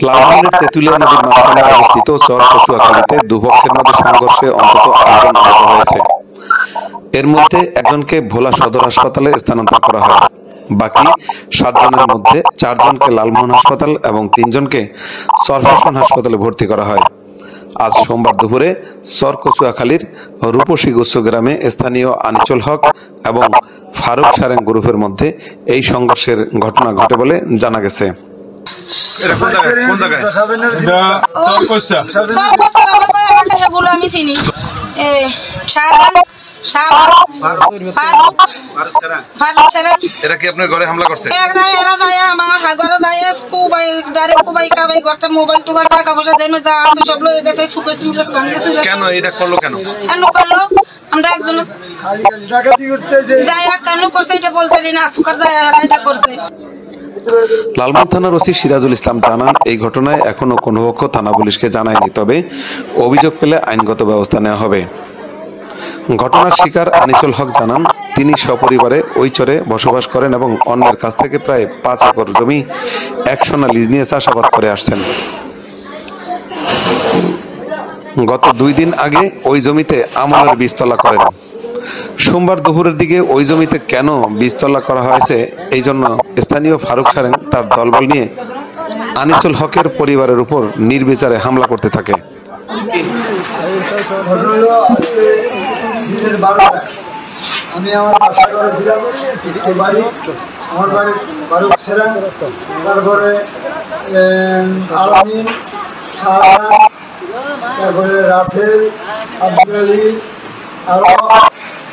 লালমনিরহাটের তেঁতুলিয়া নদীর মাঝখানে অবস্থিত চর কচুয়াখালীতে দুপক্ষের মধ্যে সংঘর্ষে অন্তত 8 জন আহত হয়েছে। এর মধ্যে একজনকে ভোলা সদর হাসপাতালে স্থানান্তর করা হয়। বাকি 7 জনের মধ্যে 4 জনকে লালমোহন হাসপাতাল এবং 3 জনকে চরফ্যাশন হাসপাতালে ভর্তি করা হয়। আজ সোমবার দুপুরে চর কচুয়াখালীর রূপসী গুচ্ছ গ্রামে স্থানীয় আনিচুল হক এবং ফারুক সারেং গ্রুপের মধ্যে এই সংঘর্ষের ঘটনা ঘটে বলে জানা গেছে। এরা কি আপনার ঘরে হামলা করছে? এরা যায় আমার ঘরে যায় কুবাই গাড়ি কুবাই কাবাই ঘরটা মোবাইল টোবাইল টাকা পয়সা দেন যা আছে সব লয়ে গেছে সুকে সুকে ভাঙে সুরে। কেন এটা করলো কেন? কেন করলো আমরা একজন ডাকাতি করতে যায় কেন করছে এটা বলতে দিন আসুকার যায় এটা করছে। লালমোহন থানার ওসি সিরাজুল ইসলাম জানান, এই ঘটনায় এখনো কোনো পক্ষ থানা পুলিশকে জানায়নি, তবে অভিযোগ পেলে আইনগত ব্যবস্থা নেওয়া হবে। ঘটনার শিকার আনিসুল হক জানান, তিনি সপরিবারে ওই চরে বসবাস করেন এবং অন্যের কাছ থেকে প্রায় 5 একর জমি 1 সোনা লিজ নিয়ে চাষাবাদ করে আসছেন। গত 2 দিন আগে ওই জমিতে আমলের বীজতলা করেন। সোমবার দুপুরের দিকে ওই জমিতে কেন বীজতলা করা হয়েছে এই জন্য স্থানীয় ফারুক সারেং তার দলবল নিয়ে আনিসুল হকের পরিবারের উপর নির্বিচারে হামলা করতে থাকে। আমি আমার বাসা করেছিলাম আমার বাড়ি ফারুক সারেং, তারপরে আলামিন, তারপরে রাসেল, আব্দুল আলী, আরো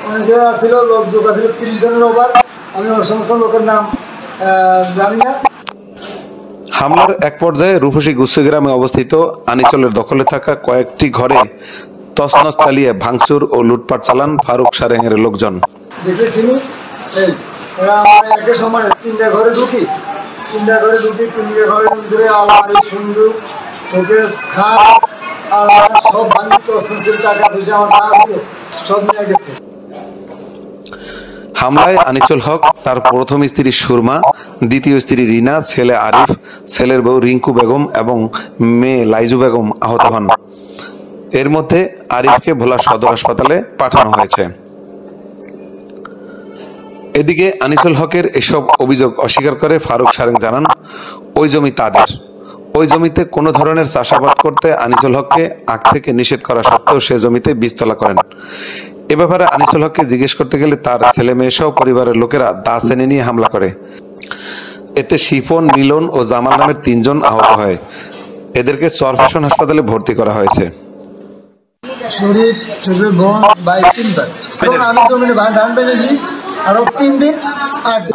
অনেকে ছিল, লোক যোগা ছিল 30 জনের ওভার। আমি ওর সমস্ত লোকের নাম জানি না। হামলার এক পর্যায়ে রূপসী গুচ্ছ গ্রামে অবস্থিত আনিচলের দখলে থাকা কয়েকটি ঘরে তছনছ চালিয়ে ভাঙচুর ও লুটপাট চালান ফারুক সারেং এর লোকজন। দেখেছি একের সময় 3টা ঘরে ঢুকি 3টা ঘরের ভিতরে আলমারি, সুন্দর, শোকেস, খাট আর সব ভাঙি তছনছের টাকা পয়সা আমার ছিল সব নিয়ে গেছে। হামলায় আনিচুল হক, তার প্রথম স্ত্রী সুরমা, দ্বিতীয় স্ত্রী রিনা, ছেলে আরিফ, ছেলের বউ রিঙ্কু বেগম এবং মেয়ে লাইজু বেগম আহত হন। এর মধ্যে আরিফকে ভোলা সদর হাসপাতালে পাঠানো হয়েছে। এদিকে আনিসুল হকের এসব অভিযোগ অস্বীকার করে ফারুক সারেং জানান, ওই জমি তাদের। ওই জমিতে কোনো ধরনের চাষাবাদ করতে আনিসুল হককে আগ থেকে নিষেধ করা সত্ত্বেও সে জমিতে বীজতলা করেন। এ ব্যাপারে আনিসুল হককে জিজ্ঞেস করতে গেলে তার ছেলে মেয়ে সহ পরিবারের লোকেরা দা এনে নিয়ে হামলা করে। এতে শিফন, মিলন ও জামাল নামের 3 জন আহত হয়। এদেরকে চরফ্যাশন হাসপাতালে ভর্তি করা হয়েছে। শরীফ, শ্বশুর, বোন, ভাই 3 বার। আমি তো ধান পেলে আরো 3 দিন আগে